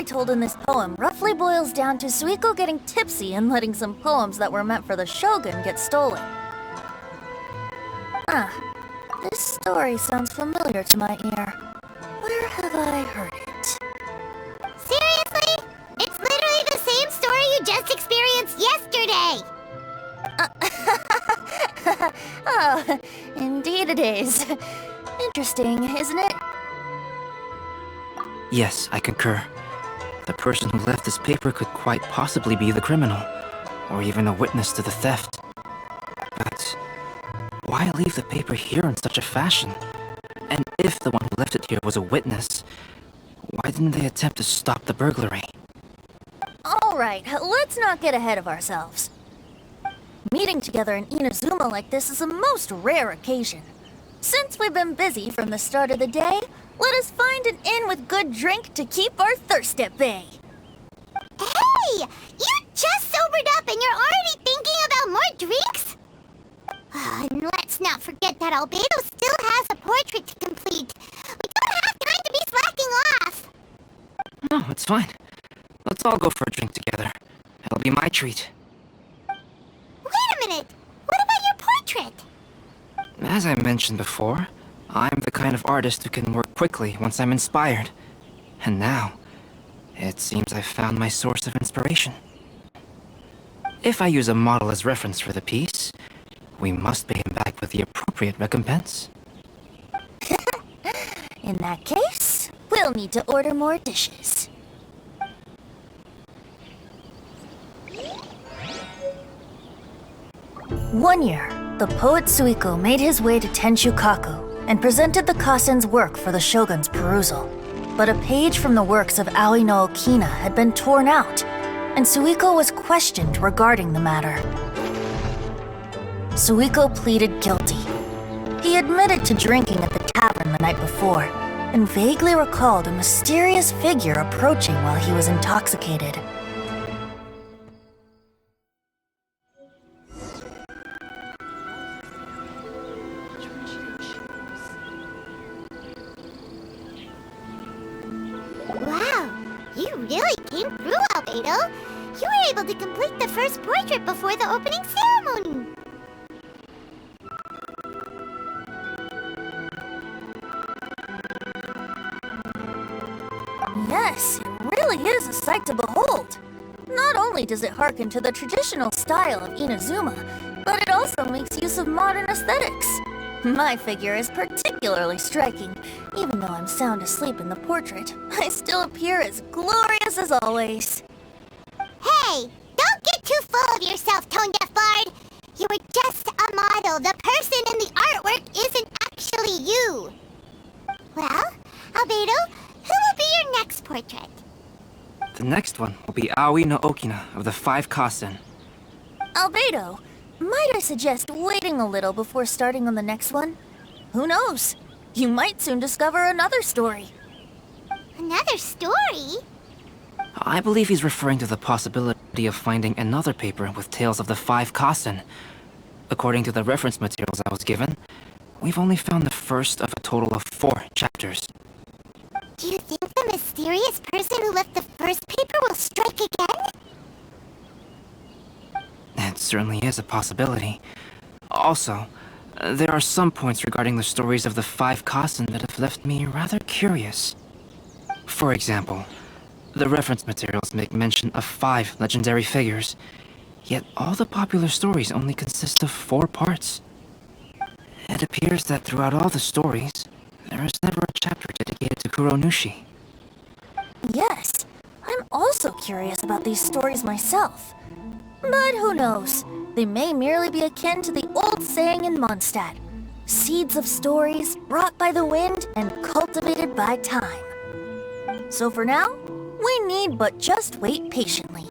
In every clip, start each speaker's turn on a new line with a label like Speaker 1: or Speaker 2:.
Speaker 1: story told in this poem roughly boils down to Suiko getting tipsy and letting some poems that were meant for the shogun get stolen. This story sounds familiar to my ear. Where have I heard it?
Speaker 2: Seriously? It's literally the same story you just experienced yesterday!
Speaker 1: Oh, indeed it is. Interesting, isn't it?
Speaker 3: Yes, I concur. The person who left this paper could quite possibly be the criminal, or even a witness to the theft. But why leave the paper here in such a fashion? And if the one who left it here was a witness, why didn't they attempt to stop the burglary?
Speaker 1: Alright, let's not get ahead of ourselves. Meeting together in Inazuma like this is a most rare occasion. Since we've been busy from the start of the day, let us find an inn with good drink to keep our thirst at bay.
Speaker 2: Hey! You just sobered up and you're already thinking about more drinks? And let's not forget that Albedo still has a portrait to complete. We don't have time to be slacking off.
Speaker 3: No, it's fine. Let's all go for a drink together. It'll be my treat.
Speaker 2: Wait a minute! What about your portrait?
Speaker 3: As I mentioned before, I'm the kind of artist who can work quickly once I'm inspired. And now, it seems I've found my source of inspiration. If I use a model as reference for the piece, we must pay him back with the appropriate recompense.
Speaker 1: In that case, we'll need to order more dishes. One year, the poet Suiko made his way to Tenshukaku and presented the Kasen's work for the shogun's perusal. But a page from the works of Aoi no Okina had been torn out, and Suiko was questioned regarding the matter. Suiko pleaded guilty. He admitted to drinking at the tavern the night before, and vaguely recalled a mysterious figure approaching while he was intoxicated.
Speaker 2: Wow, you really came through, Albedo. You were able to complete the first portrait before the opening ceremony.
Speaker 1: Yes, it really is a sight to behold. Not only does it harken to the traditional style of Inazuma, but it also makes use of modern aesthetics. My figure is particularly striking. Even though I'm sound asleep in the portrait, I still appear as glorious as always.
Speaker 2: Hey, don't get too full of yourself, tone-deaf bard. You were just a model. The person in the artwork isn't actually you. Well, Albedo, who will be your next portrait?
Speaker 3: The next one will be Aoi no Okina of the 5 Kasen.
Speaker 1: Albedo, might I suggest waiting a little before starting on the next one? Who knows? You might soon discover another story.
Speaker 2: Another story?
Speaker 3: I believe he's referring to the possibility of finding another paper with tales of the 5 Kasen. According to the reference materials I was given, we've only found the first of a total of 4 chapters.
Speaker 2: Do you think the mysterious person who left the first paper will strike again?
Speaker 3: It certainly is a possibility. Also, there are some points regarding the stories of the 5 Kasen that have left me rather curious. For example, the reference materials make mention of 5 legendary figures, yet all the popular stories only consist of 4 parts. It appears that throughout all the stories, there is never a chapter dedicated to Kuronushi.
Speaker 1: Yes, I'm also curious about these stories myself. But who knows? They may merely be akin to the old saying in Mondstadt: seeds of stories brought by the wind and cultivated by time. So for now, we need but just wait patiently.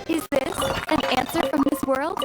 Speaker 4: Is this an answer from this world?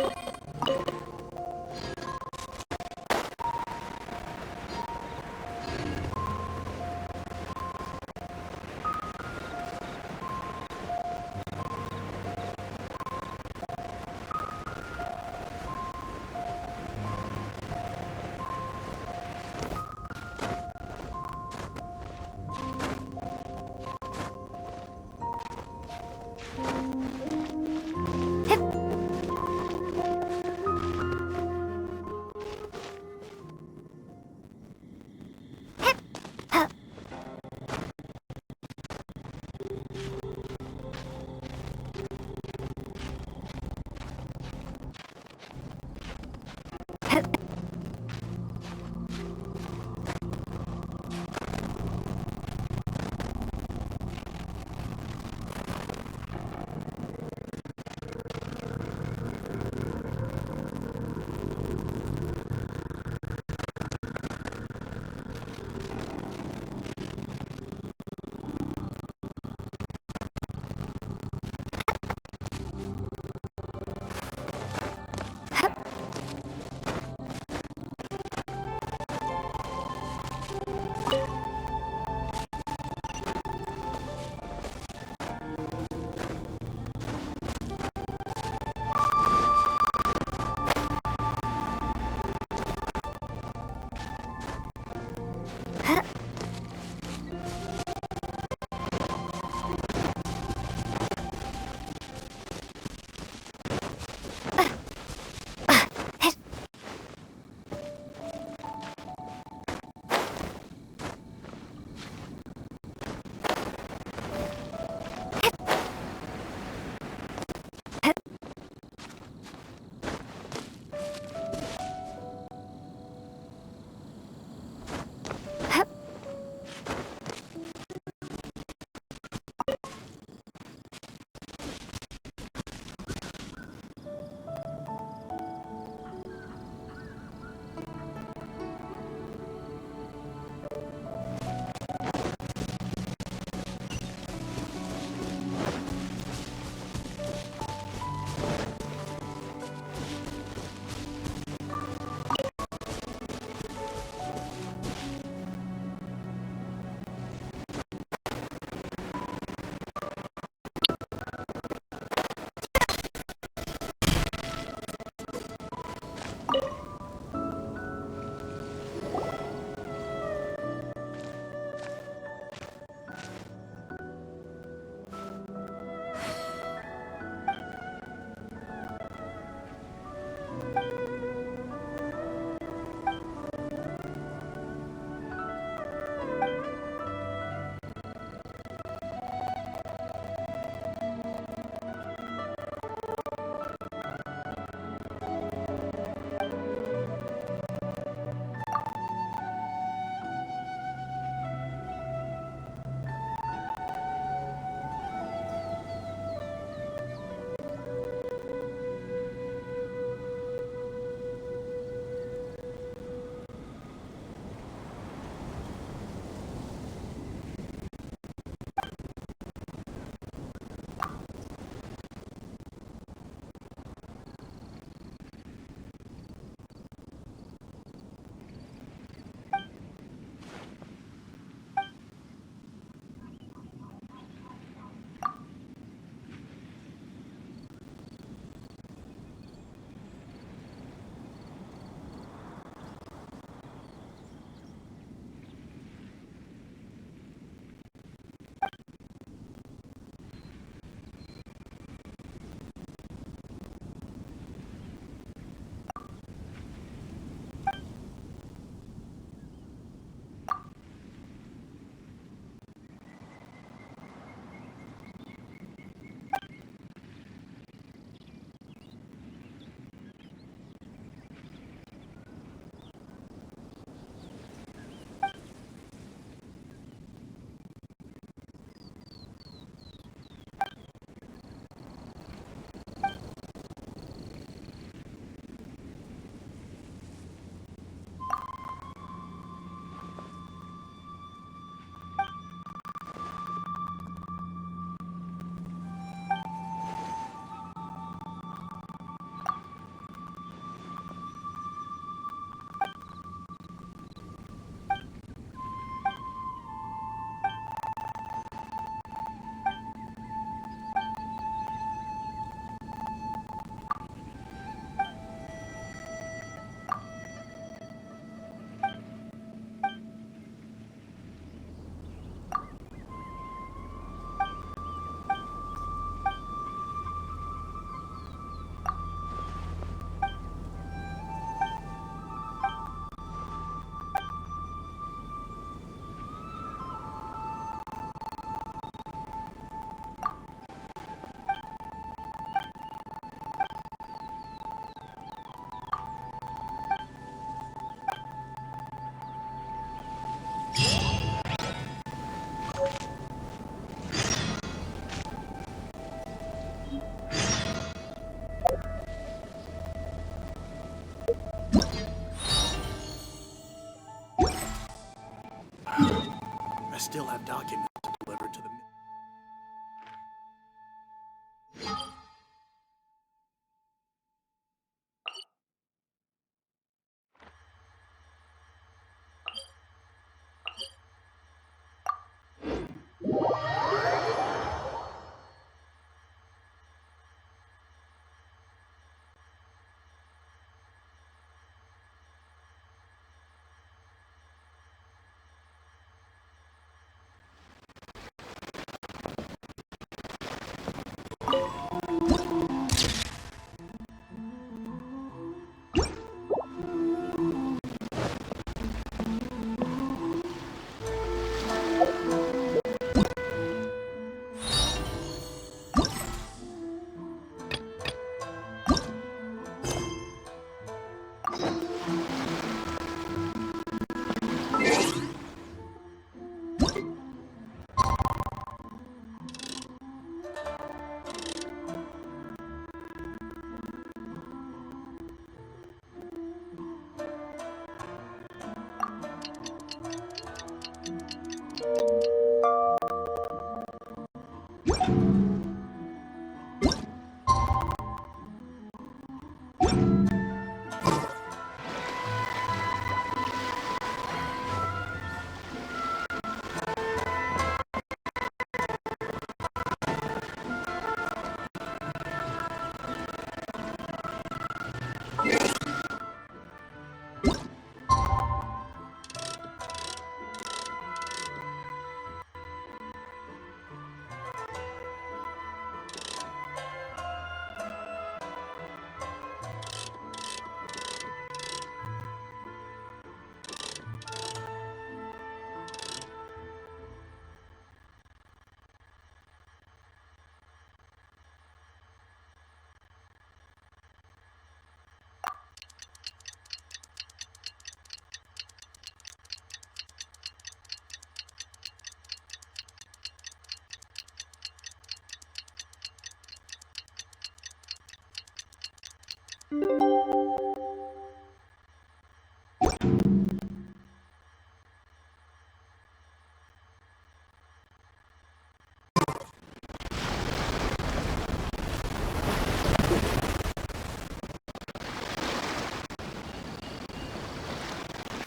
Speaker 5: still have documents to deliver to the...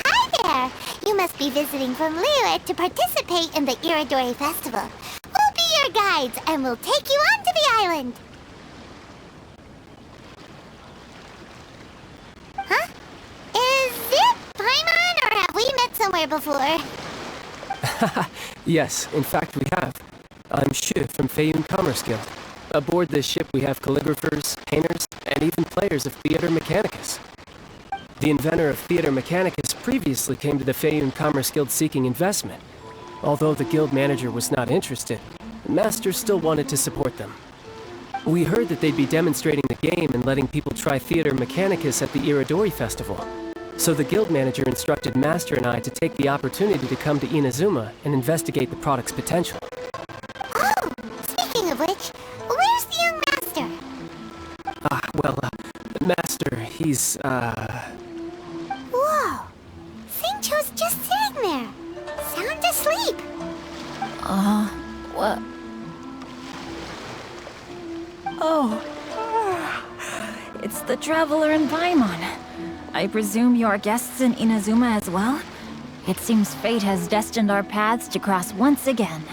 Speaker 2: Hi there! You must be visiting from Liyue to participate in the Irodori Festival. We'll be your guides, and we'll take you onto the island. Huh? Is it Paimon, or have we met somewhere before?
Speaker 6: Yes, in fact we have. I'm Shu from Feiyun Commerce Guild. Aboard this ship we have calligraphers, painters, and even players of Theater Mechanicus. The inventor of Theater Mechanicus previously came to the Feiyun Commerce Guild seeking investment. Although the guild manager was not interested, the master still wanted to support them. We heard that they'd be demonstrating the game and letting people try Theater Mechanicus at the Irodori Festival. So the guild manager instructed Master and I to take the opportunity to come to Inazuma and investigate the product's potential.
Speaker 2: Oh, speaking of which, where's the young master?
Speaker 6: Master, he's,
Speaker 2: Whoa! Xingqiu's just sitting there, sound asleep.
Speaker 1: What? Oh. It's the Traveler and Paimon. I presume you are guests in Inazuma as well? It seems fate has destined our paths to cross once again.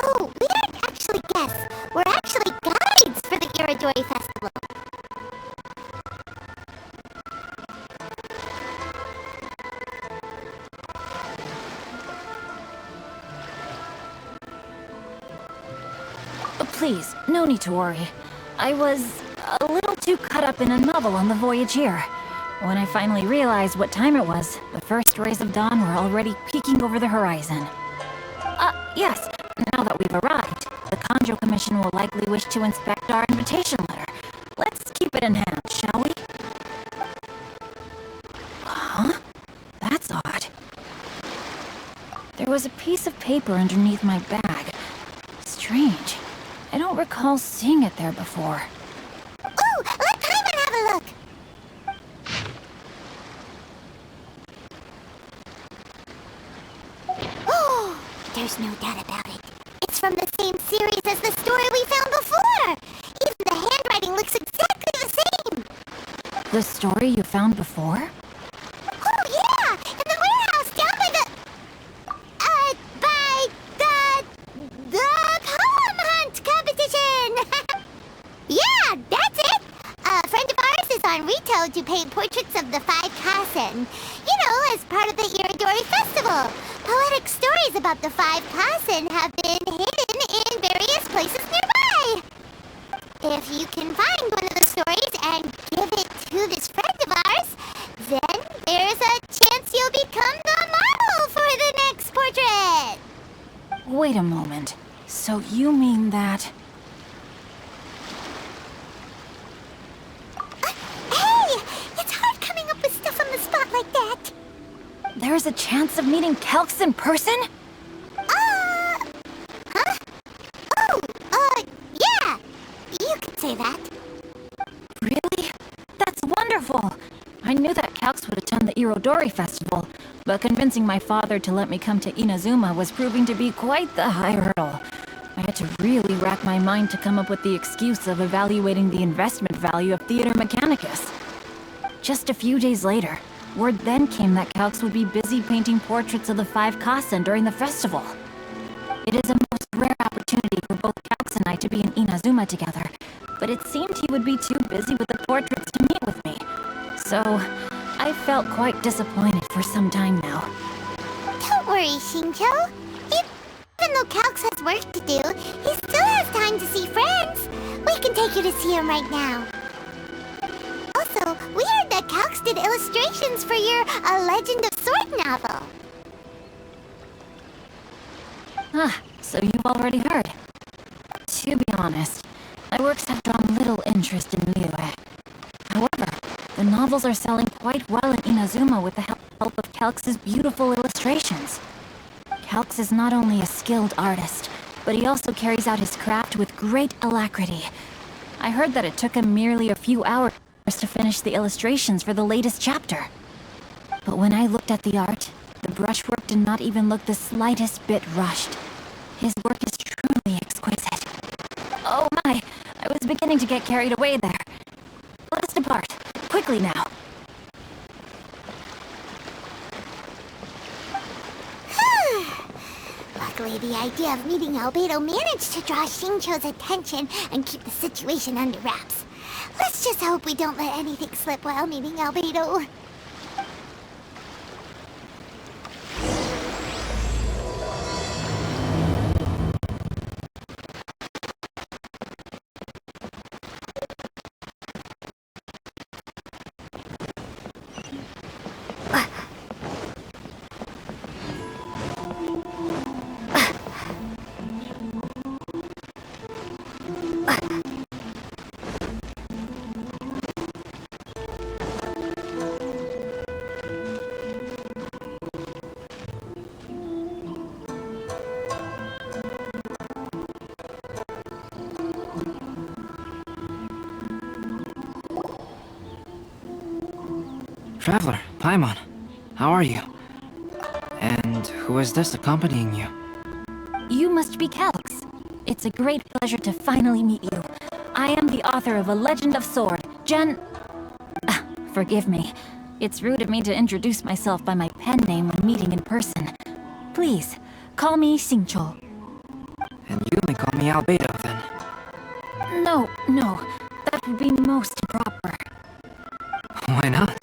Speaker 2: Oh, we aren't actually guests. We're actually guides for the Irodori Festival.
Speaker 1: Please, no need to worry. I was a little too caught up in a novel on the voyage here. When I finally realized what time it was, the first rays of dawn were already peeking over the horizon. Yes, now that we've arrived, the Kanjo Commission will likely wish to inspect our invitation letter. Let's keep it in hand, shall we? Huh? That's odd. There was a piece of paper underneath my bag. Strange. I don't recall seeing it there before.
Speaker 2: Ooh, let Paimon have a look. Oh, There's no doubt about it. It's from the same series as the story we found before. Even the handwriting looks exactly the same.
Speaker 1: The story you found before?
Speaker 2: Oh, yeah! In the warehouse down by the poem hunt competition! Yeah, that's it! A friend of ours is on Rito to paint portraits of the 5 Kasen. You know, as part of the Irodori festival. Poetic stories about the 5 Kasen have been hidden in various places nearby. If you can find one of the stories and give it to this friend of ours, then there's a chance you'll become the model for the next portrait.
Speaker 1: Wait a moment. So you mean that...
Speaker 2: Hey! It's hard coming up with stuff on the spot like that.
Speaker 1: There's a chance of meeting Calx in person?
Speaker 2: Huh? Oh, yeah. You could say that.
Speaker 1: Really? That's wonderful! I knew that Calx would attend the Irodori festival, but convincing my father to let me come to Inazuma was proving to be quite the high hurdle. I had to really rack my mind to come up with the excuse of evaluating the investment value of Theater Mechanicus. Just a few days later, word then came that Calx would be busy painting portraits of the 5 Kasen during the festival. It is a most rare opportunity for both Calx and I to be in Inazuma together, but it seemed he would be too busy with the portraits to meet with me. So, I felt quite disappointed for some time now.
Speaker 2: Don't worry, Shincho. Even though Calx has work to do, he still has time to see friends. We can take you to see him right now. Also, we heard that Calx did illustrations for your A Legend of Sword novel.
Speaker 1: Ah, so you've already heard. To be honest, my works have drawn little interest in Liyue. However, the novels are selling quite well in Inazuma with the help of Calx's beautiful illustrations. Calx is not only a skilled artist, but he also carries out his craft with great alacrity. I heard that it took him merely a few hours to finish the illustrations for the latest chapter. But when I looked at the art, the brushwork did not even look the slightest bit rushed. His work is truly exquisite. Oh my, I was beginning to get carried away there. Let us depart, quickly now.
Speaker 2: Luckily, the idea of meeting Albedo managed to draw Shincho's attention and keep the situation under wraps. Let's just hope we don't let anything slip while meeting Albedo.
Speaker 3: Traveler, Paimon, how are you? And who is this accompanying you?
Speaker 1: You must be Calx. It's a great pleasure to finally meet you. I am the author of A Legend of Sword, forgive me. It's rude of me to introduce myself by my pen name when meeting in person. Please, call me Xingqiu.
Speaker 3: And you may call me Albedo, then.
Speaker 1: No, that would be most improper.
Speaker 3: Why not?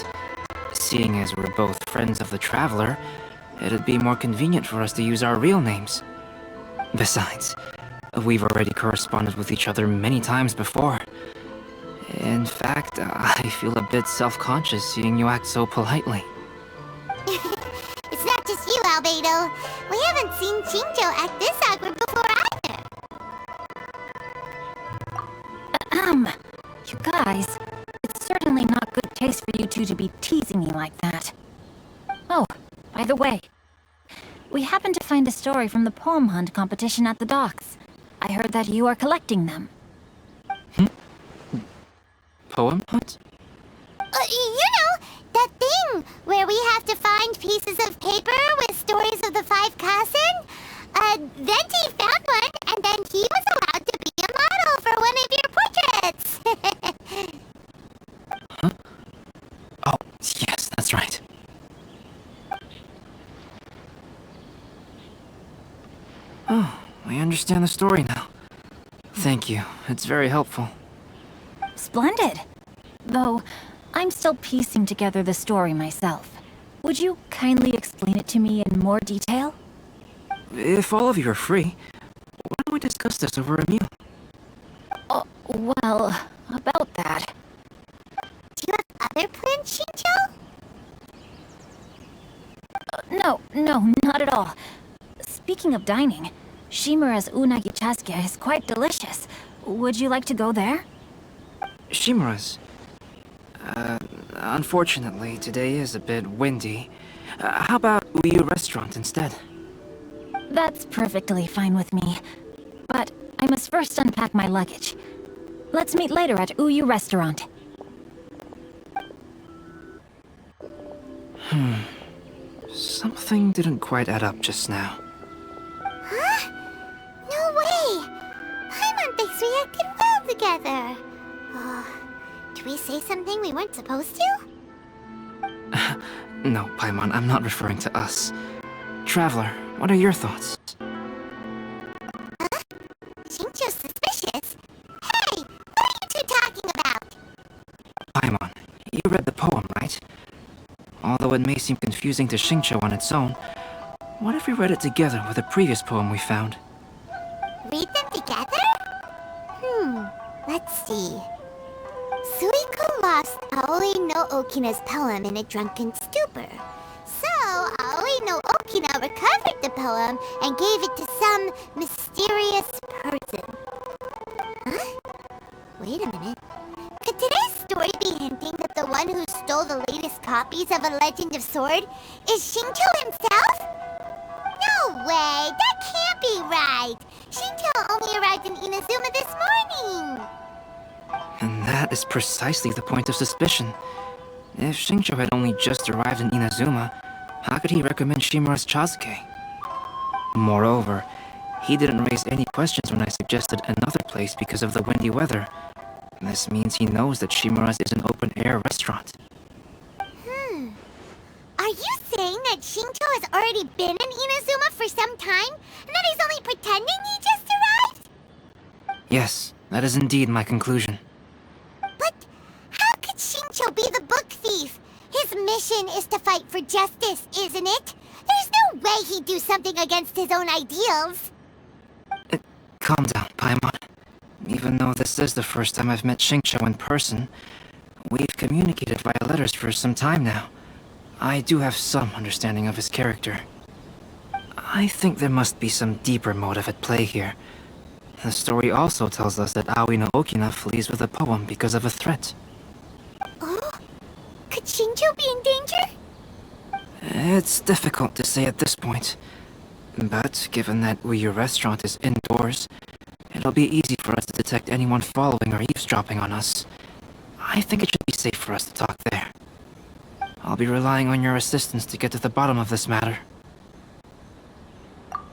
Speaker 3: Seeing as we're both friends of the Traveler, it'd be more convenient for us to use our real names. Besides, we've already corresponded with each other many times before. In fact, I feel a bit self-conscious seeing you act so politely.
Speaker 2: It's not just you, Albedo. We haven't seen Shincho act this awkward before either.
Speaker 1: You guys, it's certainly not good taste for you two to be teasing me like that. Oh, by the way, we happened to find a story from the poem hunt competition at the docks. I heard that you are collecting them.
Speaker 3: Poem hunt?
Speaker 2: You know, that thing where we have to find pieces of paper with stories of the 5 Kasen?
Speaker 3: I understand the story now. Thank you. It's very helpful.
Speaker 1: Splendid. Though, I'm still piecing together the story myself. Would you kindly explain it to me in more detail?
Speaker 3: If all of you are free, why don't we discuss this over a meal?
Speaker 1: Oh, well, about that.
Speaker 2: Do you have other plans, Shinjo?
Speaker 1: No, not at all. Speaking of dining, Shimura's unagi chasuke is quite delicious. Would you like to go there?
Speaker 3: Shimura's. Unfortunately, today is a bit windy. How about Uyu Restaurant instead?
Speaker 1: That's perfectly fine with me. But I must first unpack my luggage. Let's meet later at Uyu Restaurant.
Speaker 3: Something didn't quite add up just now.
Speaker 2: Huh? No way! Paimon thinks we acted well together. Did we say something we weren't supposed to?
Speaker 3: No, Paimon, I'm not referring to us. Traveler, what are your thoughts?
Speaker 2: Shinjo's suspicious. Hey, what are you two talking about?
Speaker 3: Paimon, you read the poem, right? Although it may seem confusing to Xingqiu on its own, what if we read it together with a previous poem we found?
Speaker 2: Read them together? Let's see. Suiko lost Aoi no Okina's poem in a drunken stupor. So, Aoi no Okina recovered the poem and gave it to some mysterious person. Huh? Wait a minute. Could today's story be hinting that the one who stole the latest copies of A Legend of Sword is Shinjo himself? No way! That can't be right! Shinjo only arrived in Inazuma this morning!
Speaker 3: And that is precisely the point of suspicion. If Xingqiu had only just arrived in Inazuma, how could he recommend Shimura's chasuke? Moreover, he didn't raise any questions when I suggested another place because of the windy weather. This means he knows that Shimura's is an open-air restaurant.
Speaker 2: Are you saying that Shinjo has already been in Inazuma for some time? And that he's only pretending he just arrived?
Speaker 3: Yes, that is indeed my conclusion.
Speaker 2: But how could Shinjo be the book thief? His mission is to fight for justice, isn't it? There's no way he'd do something against his own ideals.
Speaker 3: Calm down, Paimon. Even though this is the first time I've met Xingqiu in person, we've communicated via letters for some time now. I do have some understanding of his character. I think there must be some deeper motive at play here. The story also tells us that Aoi no Okina flees with a poem because of a threat.
Speaker 2: Oh? Could Shinjo be in danger?
Speaker 3: It's difficult to say at this point. But given that Uyu Restaurant is indoors, it'll be easy for us to detect anyone following or eavesdropping on us. I think it should be safe for us to talk there. I'll be relying on your assistance to get to the bottom of this matter.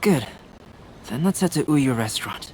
Speaker 3: Good. Then let's head to Uyu Restaurant.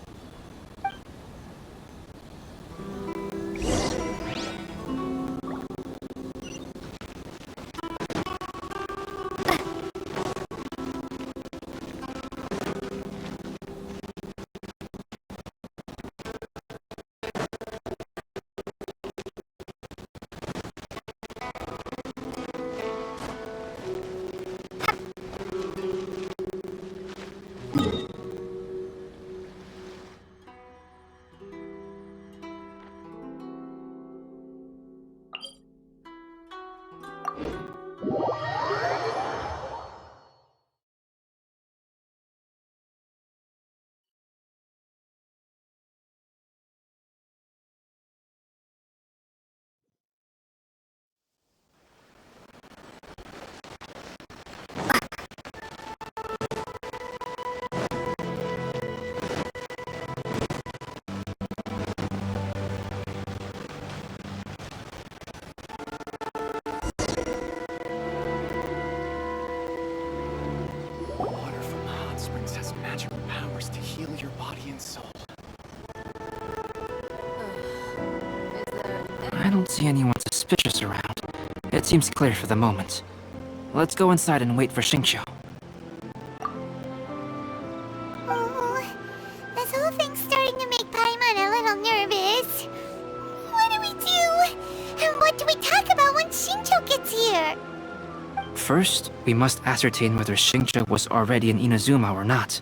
Speaker 5: Water from the hot springs has magical powers to heal your body and soul.
Speaker 3: I don't see anyone suspicious around. It seems clear for the moment. Let's go inside and wait for Xingqiu.
Speaker 2: Oh,
Speaker 3: First, we must ascertain whether Xingqiu was already in Inazuma or not.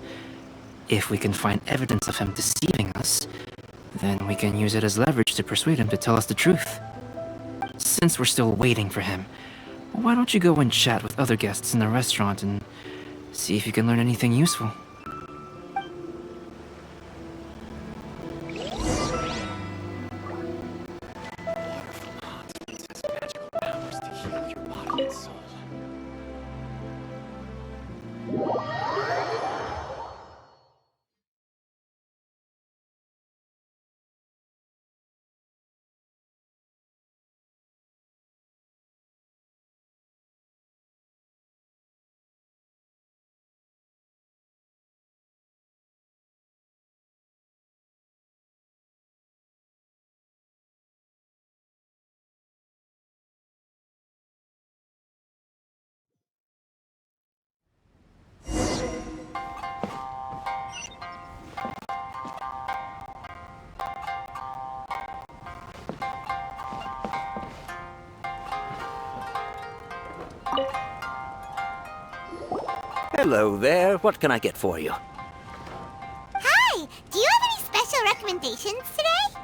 Speaker 3: If we can find evidence of him deceiving us, then we can use it as leverage to persuade him to tell us the truth. Since we're still waiting for him, why don't you go and chat with other guests in the restaurant and see if you can learn anything useful?
Speaker 5: Magical powers to heal your body and soul.
Speaker 7: Hello there. What can I get for you?
Speaker 2: Hi! Do you have any special recommendations today?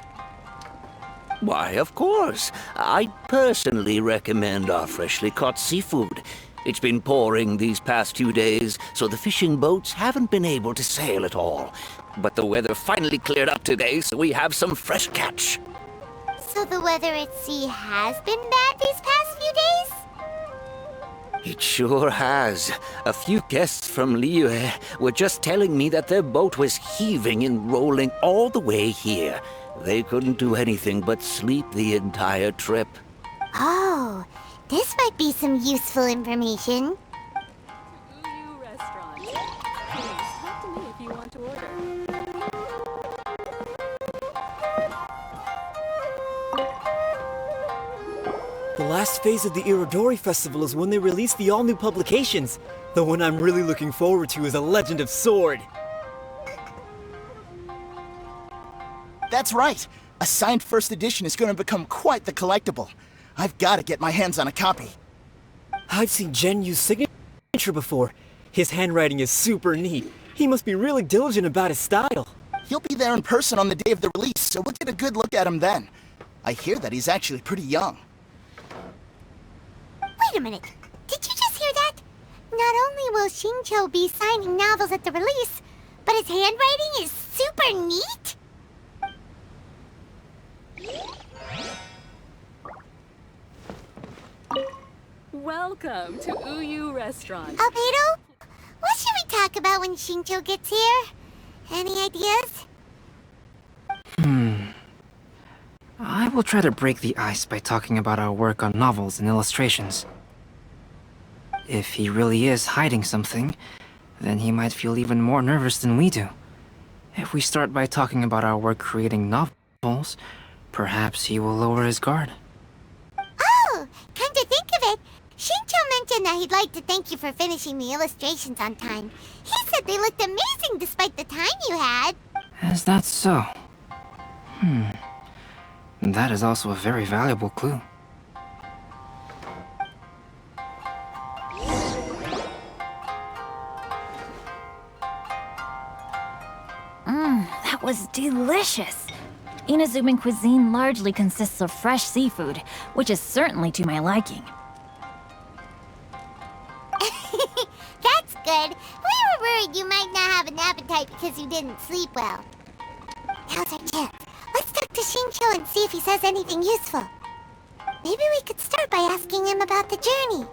Speaker 7: Why, of course. I personally recommend our freshly caught seafood. It's been pouring these past few days, so the fishing boats haven't been able to sail at all. But the weather finally cleared up today, so we have some fresh catch.
Speaker 2: So the weather at sea has been bad these past few days?
Speaker 7: It sure has. A few guests from Liyue were just telling me that their boat was heaving and rolling all the way here. They couldn't do anything but sleep the entire trip.
Speaker 2: Oh, this might be some useful information.
Speaker 4: Sumeru restaurant. Please talk to me if you want to order.
Speaker 8: The last phase of the Irodori festival is when they release the all-new publications. The one I'm really looking forward to is A Legend of Sword.
Speaker 9: That's right. A signed first edition is going to become quite the collectible. I've got to get my hands on a copy.
Speaker 8: I've seen Gen Yu's signature before. His handwriting is super neat. He must be really diligent about his style.
Speaker 9: He'll be there in person on the day of the release, so we'll get a good look at him then. I hear that he's actually pretty young.
Speaker 2: Wait a minute. Did you just hear that? Not only will Xingqiu be signing novels at the release, but his handwriting is super neat?
Speaker 4: Welcome to Uyu restaurant.
Speaker 2: Albedo, what should we talk about when Xingqiu gets here? Any ideas?
Speaker 3: I will try to break the ice by talking about our work on novels and illustrations. If he really is hiding something, then he might feel even more nervous than we do. If we start by talking about our work creating novels, perhaps he will lower his guard.
Speaker 2: Oh, come to think of it, Xingqiu mentioned that he'd like to thank you for finishing the illustrations on time. He said they looked amazing despite the time you had.
Speaker 3: Is that so? That is also a very valuable clue.
Speaker 1: That was delicious. Inazuman cuisine largely consists of fresh seafood, which is certainly to my liking.
Speaker 2: That's good. We were worried you might not have an appetite because you didn't sleep well. Now's our chance. Let's talk to Xingqiu and see if he says anything useful. Maybe we could start by asking him about the journey.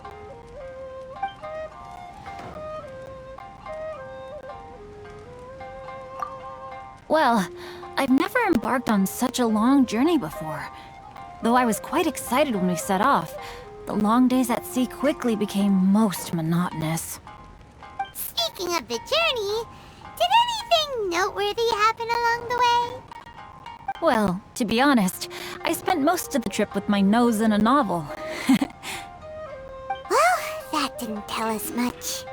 Speaker 1: Well, I've never embarked on such a long journey before. Though I was quite excited when we set off, the long days at sea quickly became most monotonous.
Speaker 2: Speaking of the journey, did anything noteworthy happen along the way?
Speaker 1: Well, to be honest, I spent most of the trip with my nose in a novel.
Speaker 2: Well, that didn't tell us much.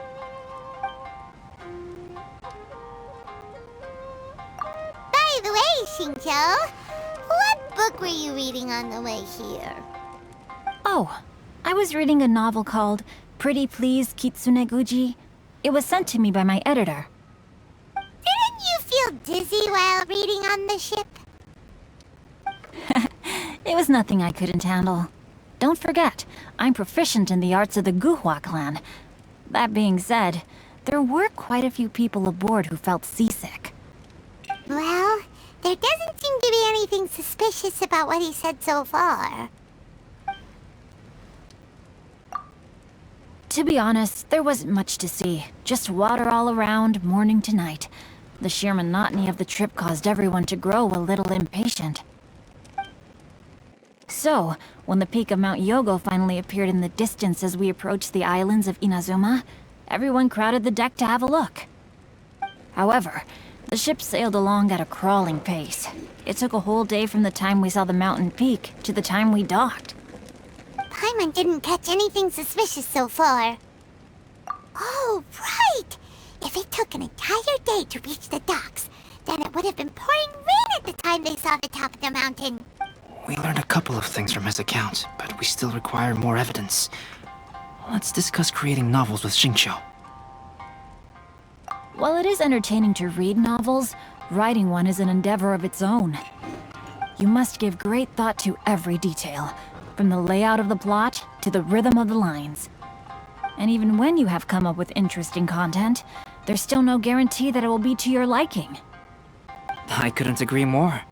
Speaker 2: By the way, Xingqiu, what book were you reading on the way here?
Speaker 1: Oh, I was reading a novel called
Speaker 10: Pretty Please Kitsune Guji. It was sent to me by my editor.
Speaker 2: Didn't you feel dizzy while reading on the ship?
Speaker 10: It was nothing I couldn't handle. Don't forget, I'm proficient in the arts of the Guhua clan. That being said, there were quite a few people aboard who felt seasick.
Speaker 2: Well, there doesn't seem to be anything suspicious about what he said so far.
Speaker 10: To be honest, there wasn't much to see. Just water all around, morning to night. The sheer monotony of the trip caused everyone to grow a little impatient. So, when the peak of Mount Yogo finally appeared in the distance as we approached the islands of Inazuma, everyone crowded the deck to have a look. However, the ship sailed along at a crawling pace. It took a whole day from the time we saw the mountain peak to the time we docked.
Speaker 2: Paimon didn't catch anything suspicious so far. Oh, right! If it took an entire day to reach the docks, then it would have been pouring rain at the time they saw the top of the mountain.
Speaker 3: We learned a couple of things from his account, but we still require more evidence. Let's discuss creating novels with Xingqiu.
Speaker 10: While it is entertaining to read novels, writing one is an endeavor of its own. You must give great thought to every detail, from the layout of the plot to the rhythm of the lines. And even when you have come up with interesting content, there's still no guarantee that it will be to your liking.
Speaker 3: I couldn't agree more.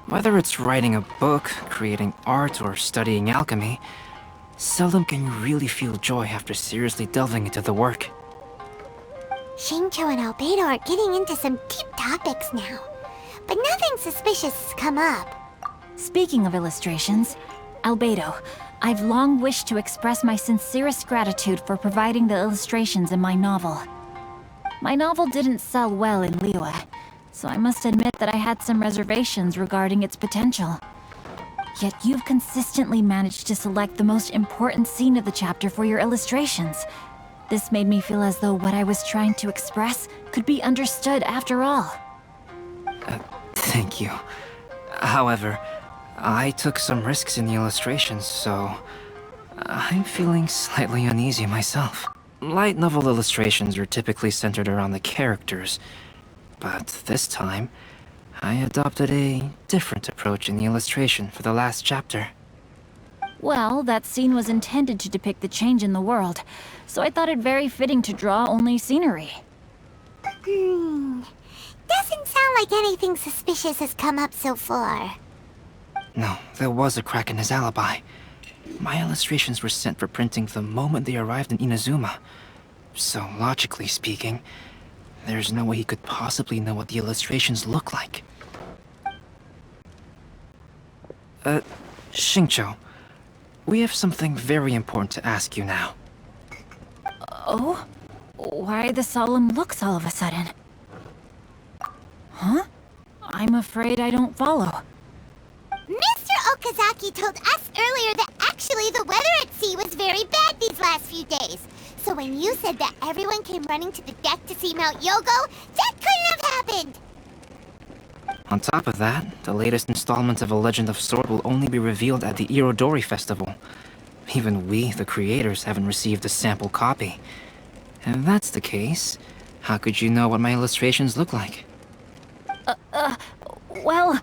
Speaker 3: Whether it's writing a book, creating art, or studying alchemy, seldom can you really feel joy after seriously delving into the work.
Speaker 2: Xingqiu and Albedo are getting into some deep topics now, but nothing suspicious has come up.
Speaker 10: Speaking of illustrations, Albedo, I've long wished to express my sincerest gratitude for providing the illustrations in my novel. My novel didn't sell well in Liyue, so I must admit that I had some reservations regarding its potential. Yet you've consistently managed to select the most important scene of the chapter for your illustrations. This made me feel as though what I was trying to express could be understood after all.
Speaker 3: Thank you. However, I took some risks in the illustrations, so I'm feeling slightly uneasy myself. Light novel illustrations are typically centered around the characters, but this time, I adopted a different approach in the illustration for the last chapter.
Speaker 10: Well, that scene was intended to depict the change in the world, so I thought it very fitting to draw only scenery.
Speaker 2: Doesn't sound like anything suspicious has come up so far.
Speaker 3: No, there was a crack in his alibi. My illustrations were sent for printing the moment they arrived in Inazuma. So, logically speaking, there's no way he could possibly know what the illustrations look like. Xingqiu, we have something very important to ask you now.
Speaker 10: Oh? Why the solemn looks all of a sudden? Huh? I'm afraid I don't follow.
Speaker 2: Mr. Okazaki told us earlier that actually the weather at sea was very bad these last few days. So when you said that everyone came running to the deck to see Mount Yogo, that couldn't have happened!
Speaker 3: On top of that, the latest installment of A Legend of Sword will only be revealed at the Irodori festival. Even we, the creators, haven't received a sample copy. If that's the case, how could you know what my illustrations look like?
Speaker 10: Well...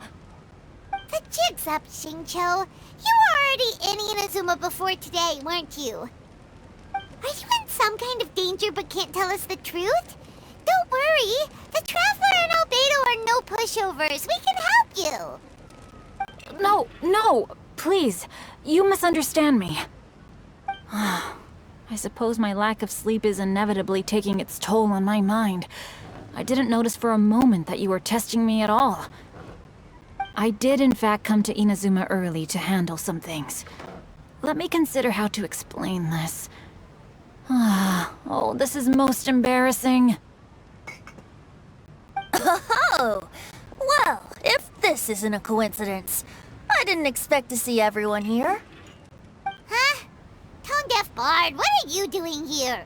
Speaker 2: The jig's up, Xingqiu. You were already in Inazuma before today, weren't you? Are you in some kind of danger but can't tell us the truth? Don't worry. The Traveler and Albedo are no pushovers. We can help you.
Speaker 10: No, please. You misunderstand me. I suppose my lack of sleep is inevitably taking its toll on my mind. I didn't notice for a moment that you were testing me at all. I did in fact come to Inazuma early to handle some things. Let me consider how to explain this. Oh, this is most embarrassing.
Speaker 1: Oh! Well, if this isn't a coincidence, I didn't expect to see everyone here.
Speaker 2: Huh? Tone-deaf Bard, what are you doing here?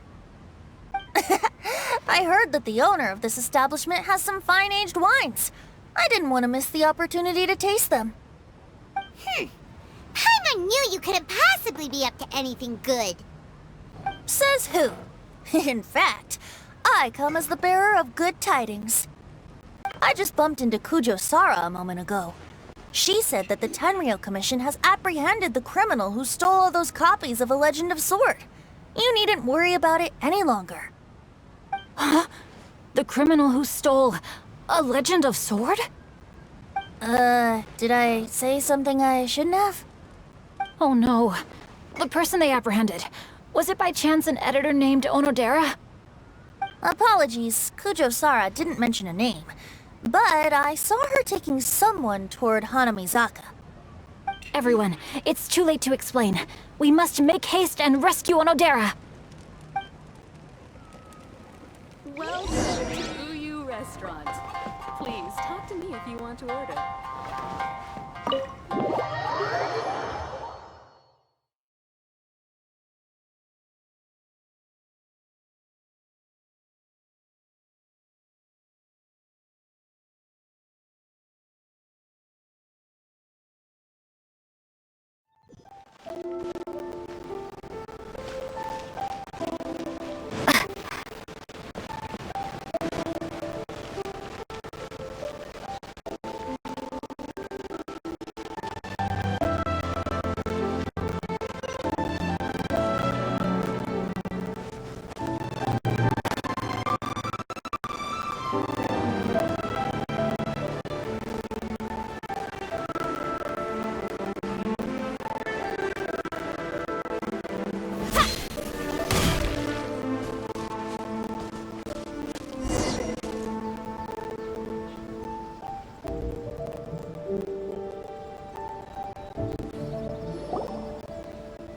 Speaker 1: I heard that the owner of this establishment has some fine-aged wines. I didn't want to miss the opportunity to taste them.
Speaker 2: Paimon knew you couldn't possibly be up to anything good.
Speaker 1: Says who? In fact, I come as the bearer of good tidings. I just bumped into Kujo Sara a moment ago. She said that the Tenryou Commission has apprehended the criminal who stole all those copies of A Legend of Sword. You needn't worry about it any longer.
Speaker 10: Huh? The criminal who stole A Legend of Sword?
Speaker 1: Did I say something I shouldn't have?
Speaker 10: Oh no. The person they apprehended, was it by chance an editor named Onodera?
Speaker 1: Apologies, Kujo Sara didn't mention a name, but I saw her taking someone toward Hanamizaka.
Speaker 10: Everyone, it's too late to explain. We must make haste and rescue Onodera.
Speaker 4: Welcome to Uyu Restaurant. Please talk to me if you want to order.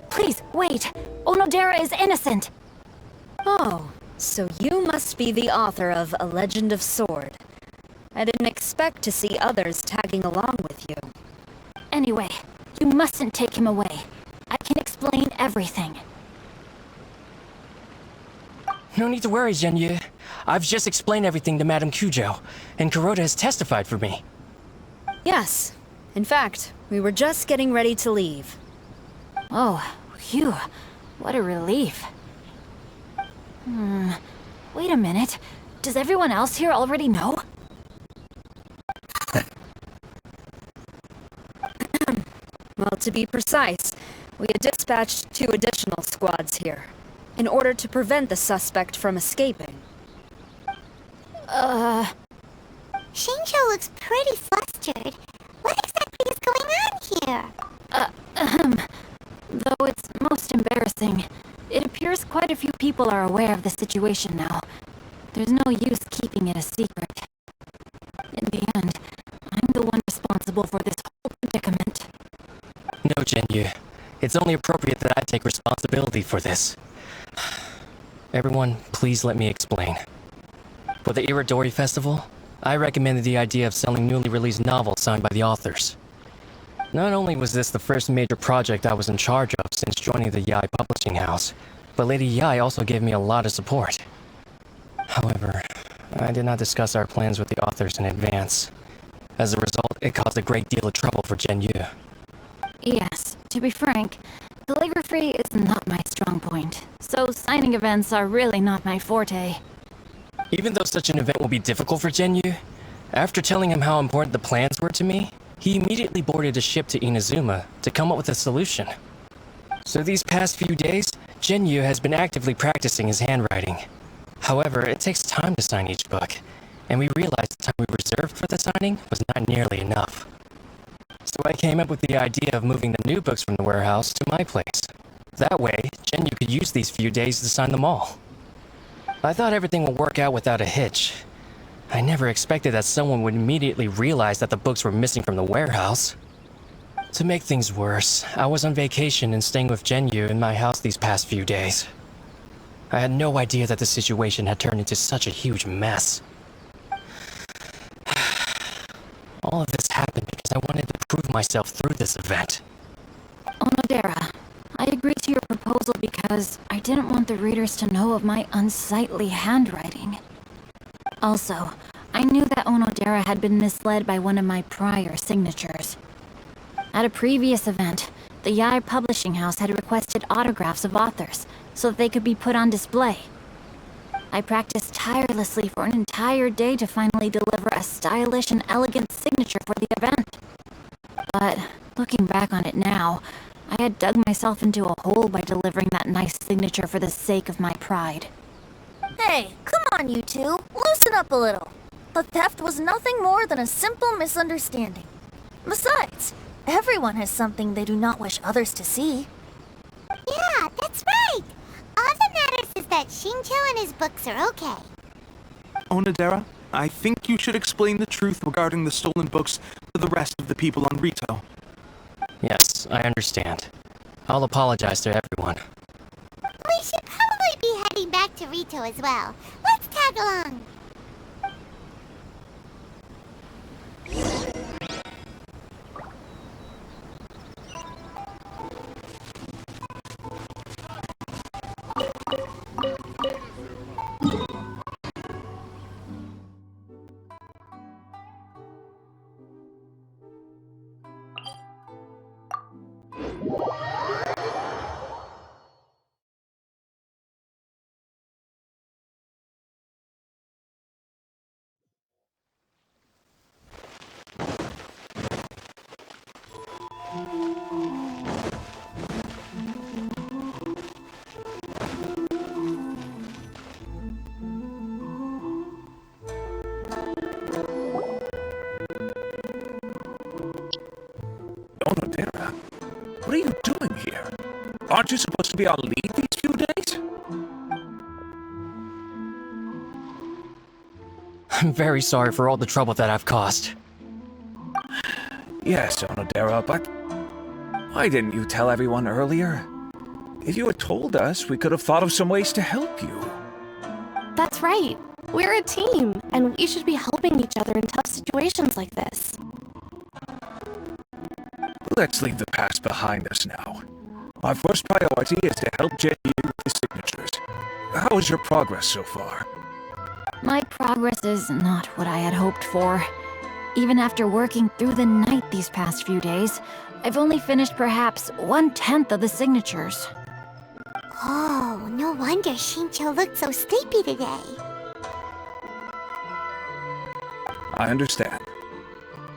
Speaker 10: Please, wait! Onodera is innocent!
Speaker 11: Oh, so you must be the author of A Legend of Sword. I didn't expect to see others tagging along with you.
Speaker 10: Anyway, you mustn't take him away. I can explain everything.
Speaker 6: No need to worry, Genyu. I've just explained everything to Madame Kujo, and Kuroda has testified for me.
Speaker 11: Yes. In fact, we were just getting ready to leave.
Speaker 10: Oh, phew. What a relief. Wait a minute. Does everyone else here already know?
Speaker 11: Well, to be precise, we had dispatched 2 additional squads here, in order to prevent the suspect from escaping.
Speaker 2: Shinjo looks pretty flustered. What exactly is going on here?
Speaker 10: Though it's most embarrassing, it appears quite a few people are aware of the situation now. There's no use keeping it a secret. In the end, I'm the one responsible for this whole predicament.
Speaker 6: No, Genyu. It's only appropriate that I take responsibility for this. Everyone, please let me explain. For the Irodori Festival, I recommended the idea of selling newly released novels signed by the authors. Not only was this the first major project I was in charge of since joining the Yai publishing house, but Lady Yai also gave me a lot of support. However, I did not discuss our plans with the authors in advance. As a result, it caused a great deal of trouble for Genyu.
Speaker 10: Yes, to be frank, calligraphy is not my strong point, so signing events are really not my forte.
Speaker 6: Even though such an event will be difficult for Genyu, after telling him how important the plans were to me, he immediately boarded a ship to Inazuma to come up with a solution. So these past few days, Genyu has been actively practicing his handwriting. However, it takes time to sign each book, and we realized the time we reserved for the signing was not nearly enough. So I came up with the idea of moving the new books from the warehouse to my place. That way, Genyu could use these few days to sign them all. I thought everything would work out without a hitch. I never expected that someone would immediately realize that the books were missing from the warehouse. To make things worse, I was on vacation and staying with Genyu in my house these past few days. I had no idea that the situation had turned into such a huge mess. All of this happened because I wanted to prove myself through this event.
Speaker 10: Onodera, I agreed to your proposal because I didn't want the readers to know of my unsightly handwriting. Also, I knew that Onodera had been misled by one of my prior signatures. At a previous event, the Yair publishing house had requested autographs of authors so that they could be put on display. I practiced tirelessly for an entire day to finally deliver a stylish and elegant signature for the event. But looking back on it now, I had dug myself into a hole by delivering that nice signature for the sake of my pride.
Speaker 1: Hey, come on, you two. Loosen up a little. The theft was nothing more than a simple misunderstanding. Besides, everyone has something they do not wish others to see.
Speaker 2: Yeah, that's right. All that matters is that Shincho and his books are okay.
Speaker 12: Onodera, I think you should explain the truth regarding the stolen books to the rest of the people on Rito.
Speaker 6: Yes, I understand. I'll apologize to everyone.
Speaker 2: We should probably be heading back to Rito as well. Let's tag along.
Speaker 13: Onodera, what are you doing here? Aren't you supposed to be on leave these few days?
Speaker 6: I'm very sorry for all the trouble that I've caused.
Speaker 13: Yes, Onodera, but why didn't you tell everyone earlier? If you had told us, we could have thought of some ways to help you.
Speaker 14: That's right. We're a team, and we should be helping each other in tough situations like this.
Speaker 13: Let's leave the past behind us now. Our first priority is to help Jen with the signatures. How is your progress so far?
Speaker 10: My progress is not what I had hoped for. Even after working through the night these past few days, I've only finished perhaps 1/10 of the signatures.
Speaker 2: Oh, no wonder Shincho looked so sleepy today.
Speaker 13: I understand.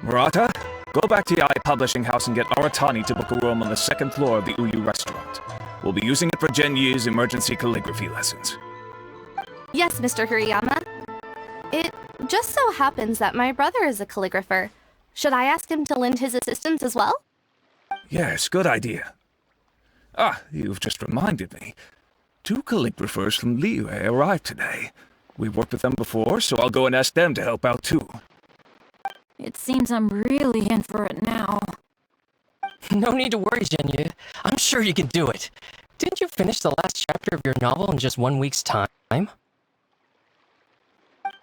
Speaker 13: Murata, go back to Yair Publishing House and get Aratani to book a room on the second floor of the Uyu restaurant. We'll be using it for Jen Yu's emergency calligraphy lessons.
Speaker 14: Yes, Mr. Hirayama. It just so happens that my brother is a calligrapher. Should I ask him to lend his assistance as well?
Speaker 13: Yes, good idea. Ah, you've just reminded me. 2 calligraphers from Liyue arrived today. We've worked with them before, so I'll go and ask them to help out too.
Speaker 10: It seems I'm really in for it now.
Speaker 6: No need to worry, Jinyu. I'm sure you can do it. Didn't you finish the last chapter of your novel in just 1 week's time?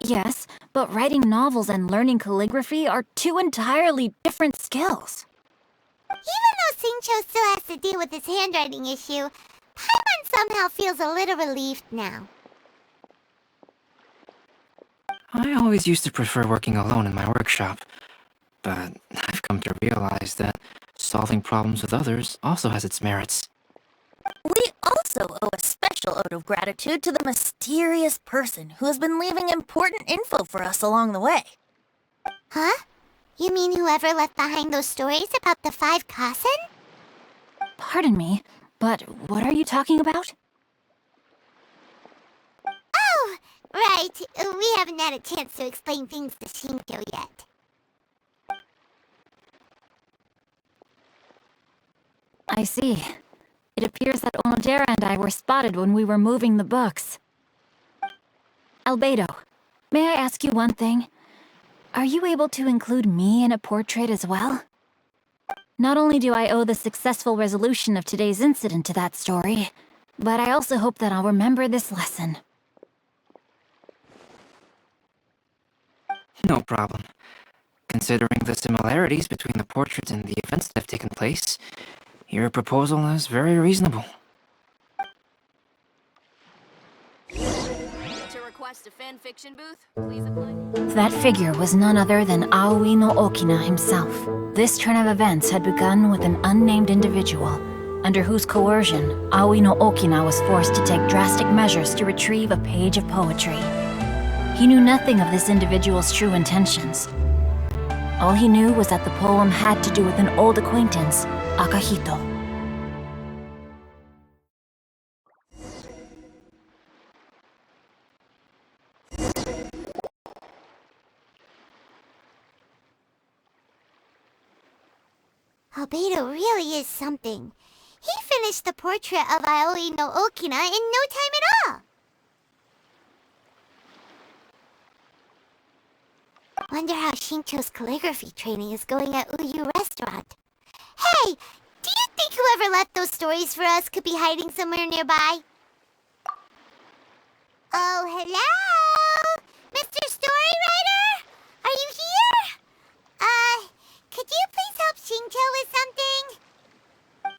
Speaker 10: Yes, but writing novels and learning calligraphy are 2 entirely different skills.
Speaker 2: Even though Shincho still has to deal with his handwriting issue, Paimon somehow feels a little relieved now.
Speaker 3: I always used to prefer working alone in my workshop, but I've come to realize that solving problems with others also has its merits.
Speaker 1: We also owe a special ode of gratitude to the mysterious person who has been leaving important info for us along the way.
Speaker 2: Huh? You mean whoever left behind those stories about the 5 Kasen?
Speaker 10: Pardon me, but what are you talking about?
Speaker 2: Oh, right. We haven't had a chance to explain things to Shincho yet.
Speaker 10: I see. It appears that Onodera and I were spotted when we were moving the books. Albedo, may I ask you one thing? Are you able to include me in a portrait as well? Not only do I owe the successful resolution of today's incident to that story, but I also hope that I'll remember this lesson.
Speaker 3: No problem. Considering the similarities between the portraits and the events that have taken place, your proposal is very reasonable.
Speaker 4: To request a fan fiction booth, please apply.
Speaker 10: That figure was none other than Aoi no Okina himself. This turn of events had begun with an unnamed individual, under whose coercion, Aoi no Okina was forced to take drastic measures to retrieve a page of poetry. He knew nothing of this individual's true intentions. All he knew was that the poem had to do with an old acquaintance, Akahito.
Speaker 2: Albedo really is something. He finished the portrait of Aoi no Okina in no time at all. Wonder how Shincho's calligraphy training is going at Uyu Restaurant. Hey, do you think whoever left those stories for us could be hiding somewhere nearby? Oh, hello? Mr. Storywriter? Are you here? Could you please help Shincho with something?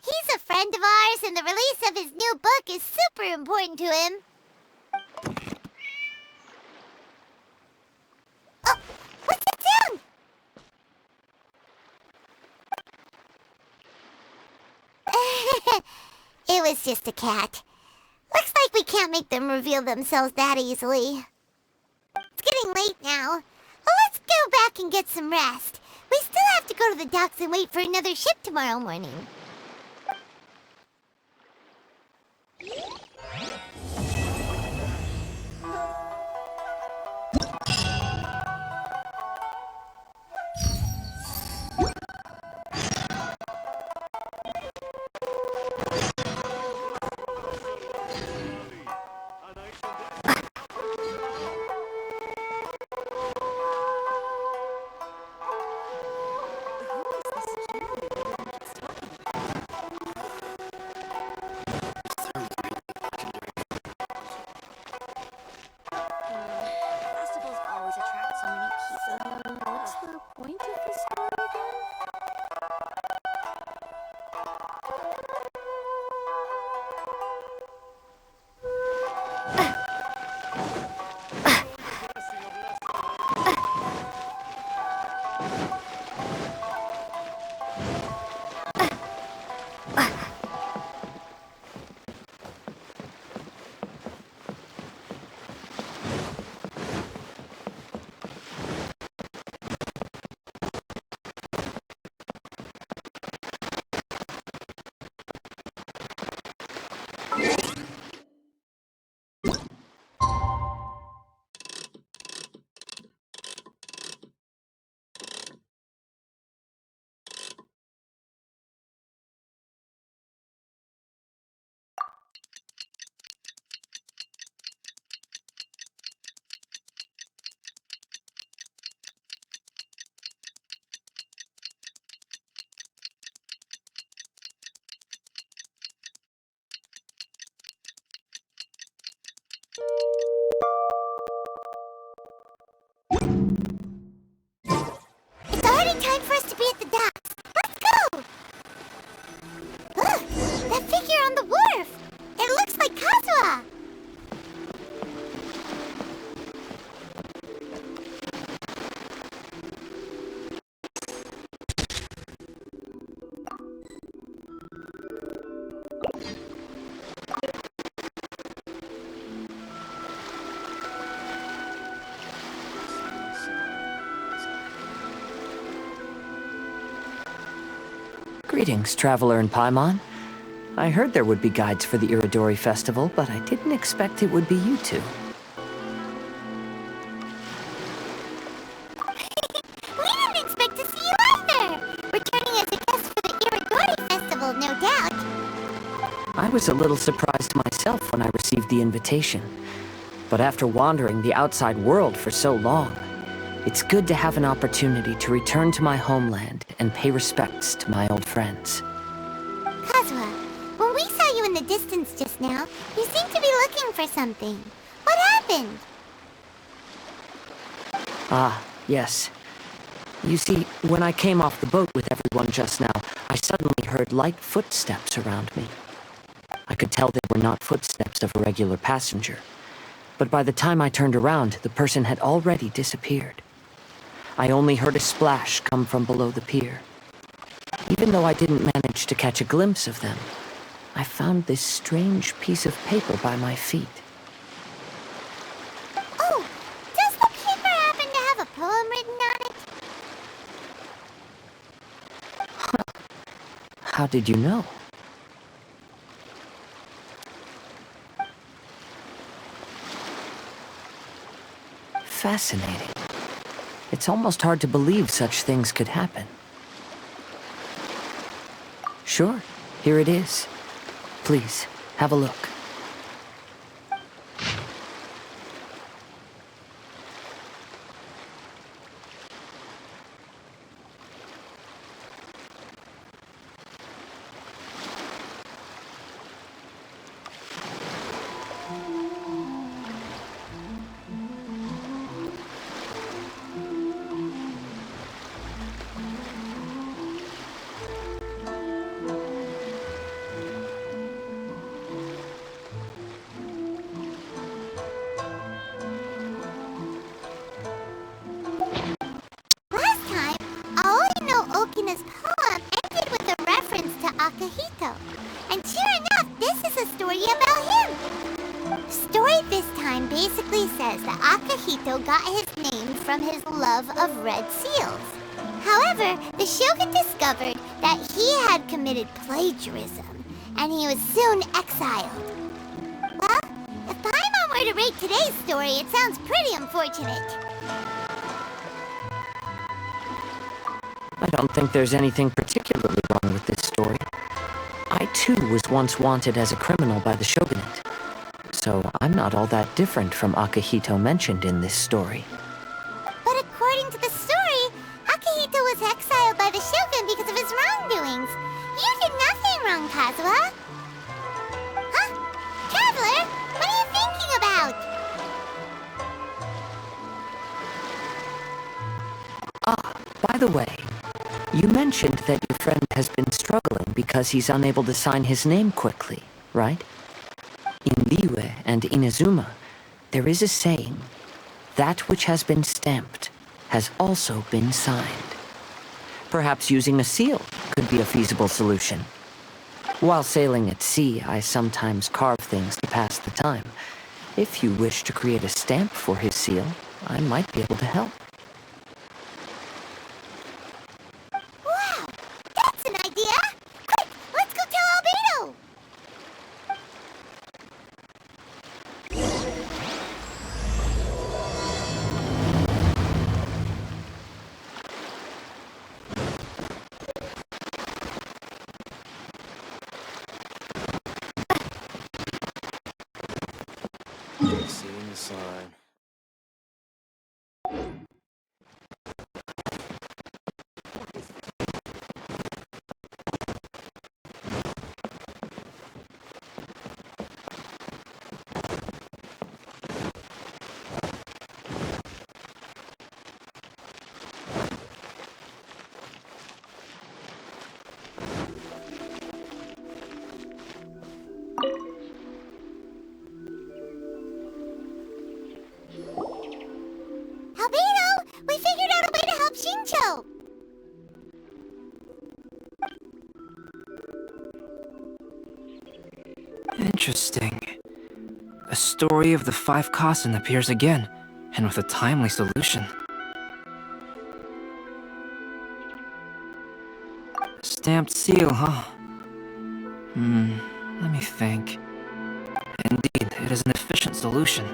Speaker 2: He's a friend of ours, and the release of his new book is super important to him. Oh, what's that sound? It was just a cat. Looks like we can't make them reveal themselves that easily. It's getting late now. Well, let's go back and get some rest. We still have to go to the docks and wait for another ship tomorrow morning. It's already time for us to be at the docks. Let's go! Look! That figure on the wharf! It looks like Kazuha!
Speaker 15: Greetings, traveler in Paimon. I heard there would be guides for the Irodori festival, but I didn't expect it would be you two.
Speaker 2: We didn't expect to see you either! Returning as a guest for the Irodori festival, no doubt.
Speaker 15: I was a little surprised myself when I received the invitation. But after wandering the outside world for so long, it's good to have an opportunity to return to my homeland and pay respects to my old friends.
Speaker 2: Kazuha, when we saw you in the distance just now, you seemed to be looking for something. What happened?
Speaker 15: Ah, yes. You see, when I came off the boat with everyone just now, I suddenly heard light footsteps around me. I could tell they were not footsteps of a regular passenger. But by the time I turned around, the person had already disappeared. I only heard a splash come from below the pier. Even though I didn't manage to catch a glimpse of them, I found this strange piece of paper by my feet.
Speaker 2: Oh, does the paper happen to have a poem written on it?
Speaker 15: How did you know? Fascinating. It's almost hard to believe such things could happen. Sure, here it is. Please, have a look.
Speaker 2: Last time, Aoi no Okina's poem ended with a reference to Akihito. And sure enough, this is a story about him. The story this time basically says that Akihito got his name from his love of red seals. However, the shogun discovered that he had committed plagiarism, and he was soon exiled. Well, if Paimon were to rate today's story, it sounds pretty unfortunate.
Speaker 15: I don't think there's anything particularly wrong with this story. I too was once wanted as a criminal by the shogunate. So I'm not all that different from Akihito mentioned in this story.
Speaker 2: But according to the story, Akihito was exiled by the shogun because of his wrongdoings. You did nothing wrong, Kazuha. Huh? Traveler, what are you thinking about?
Speaker 15: By the way, you mentioned that your friend has been struggling because he's unable to sign his name quickly, right? In Liyue and Inazuma, there is a saying, that which has been stamped has also been signed. Perhaps using a seal could be a feasible solution. While sailing at sea, I sometimes carve things to pass the time. If you wish to create a stamp for his seal, I might be able to help.
Speaker 2: Wow, that's an idea! Quick, let's go tell Albedo!
Speaker 5: Seeing the sign.
Speaker 2: Albedo, we figured out a way to help Shincho!
Speaker 3: Interesting. A story of the 5 Kasen appears again, and with a timely solution. Stamped seal, huh? Let me think. Indeed, it is an efficient solution.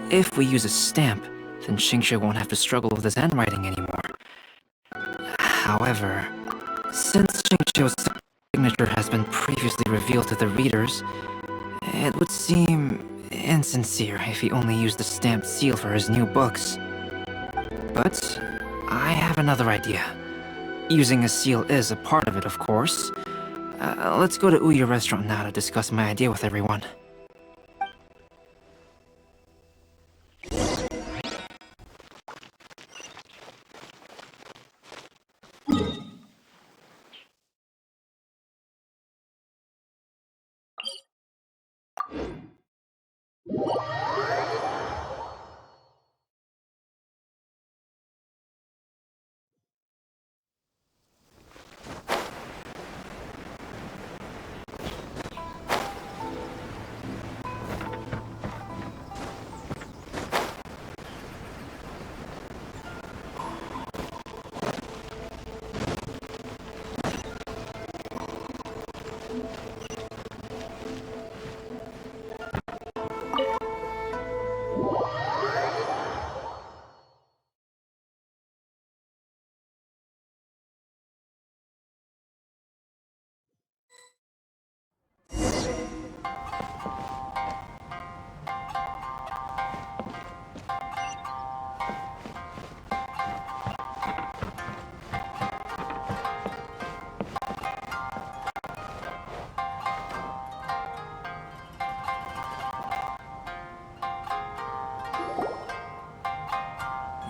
Speaker 3: If we use a stamp, then Xingqiu won't have to struggle with his handwriting anymore. However, since Xingqiu's signature has been previously revealed to the readers, it would seem insincere if he only used the stamped seal for his new books. But I have another idea. Using a seal is a part of it, of course. Let's go to Uyu Restaurant now to discuss my idea with everyone.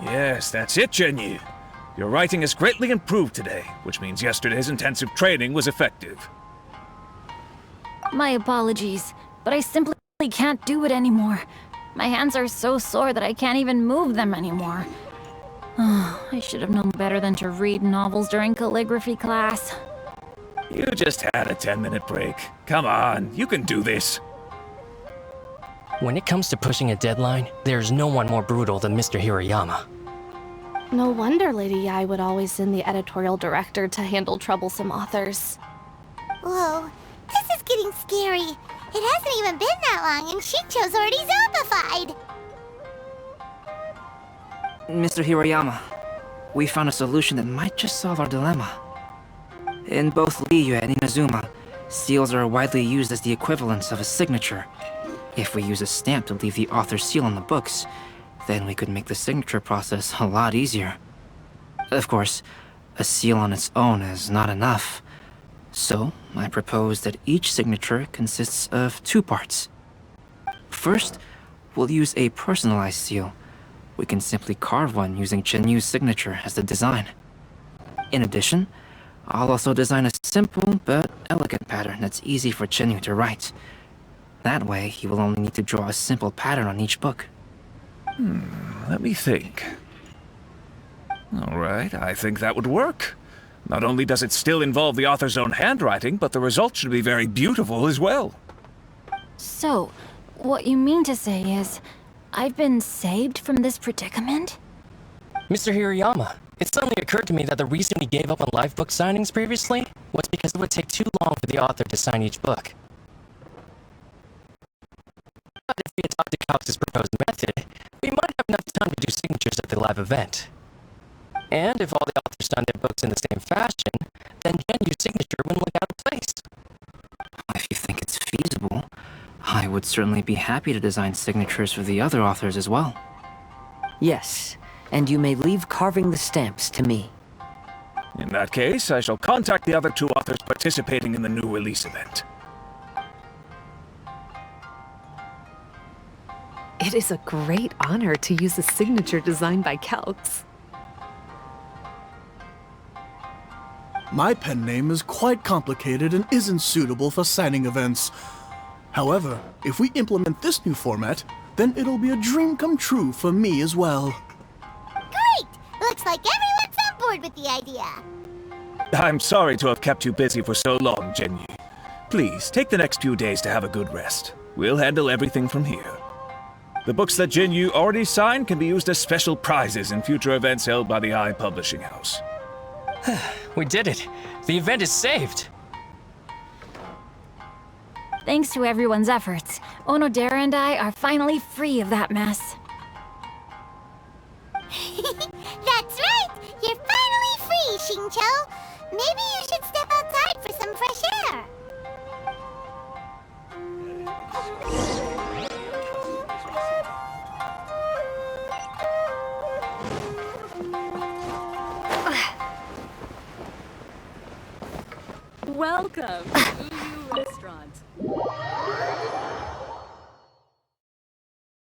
Speaker 13: Yes, that's it, Jinyu. Your writing has greatly improved today, which means yesterday's intensive training was effective.
Speaker 10: My apologies, but I simply can't do it anymore. My hands are so sore that I can't even move them anymore. I should have known better than to read novels during calligraphy class.
Speaker 13: You just had a 10-minute break. Come on, you can do this.
Speaker 16: When it comes to pushing a deadline, there's no one more brutal than Mr. Hirayama.
Speaker 14: No wonder Lady Yai would always send the editorial director to handle troublesome authors.
Speaker 2: Whoa, this is getting scary. It hasn't even been that long and Shincho's already zombified.
Speaker 3: Mr. Hirayama, we found a solution that might just solve our dilemma. In both Ryu and Inazuma, seals are widely used as the equivalents of a signature. If we use a stamp to leave the author's seal on the books, then we could make the signature process a lot easier. Of course, a seal on its own is not enough. So, I propose that each signature consists of 2 parts. First, we'll use a personalized seal. We can simply carve one using Jinyu's signature as the design. In addition, I'll also design a simple but elegant pattern that's easy for Jinyu to write. That way, he will only need to draw a simple pattern on each book.
Speaker 13: Let me think. Alright, I think that would work. Not only does it still involve the author's own handwriting, but the result should be very beautiful as well.
Speaker 10: So, what you mean to say is, I've been saved from this predicament?
Speaker 16: Mr. Hirayama, it suddenly occurred to me that the reason we gave up on live book signings previously was because it would take too long for the author to sign each book. But if we adopted Cox's proposed method, we might have enough time to do signatures at the live event. And if all the authors signed their books in the same fashion, then Jinyu's signature wouldn't look out of place.
Speaker 3: If you think it's feasible, I would certainly be happy to design signatures for the other authors as well.
Speaker 15: Yes, and you may leave carving the stamps to me.
Speaker 13: In that case, I shall contact the other 2 authors participating in the new release event.
Speaker 4: It is a great honor to use a signature designed by Calx.
Speaker 17: My pen name is quite complicated and isn't suitable for signing events. However, if we implement this new format, then it'll be a dream come true for me as well.
Speaker 2: Great! Looks like everyone's on board with the idea.
Speaker 13: I'm sorry to have kept you busy for so long, Jinyu. Please, take the next few days to have a good rest. We'll handle everything from here. The books that Jinyu already signed can be used as special prizes in future events held by the Publishing House.
Speaker 16: We did it! The event is saved!
Speaker 10: Thanks to everyone's efforts, Onodera and I are finally free of that mess.
Speaker 2: That's right! You're finally free, Shincho! Maybe you should step outside for some fresh air!
Speaker 4: Welcome to Uyu Restaurant.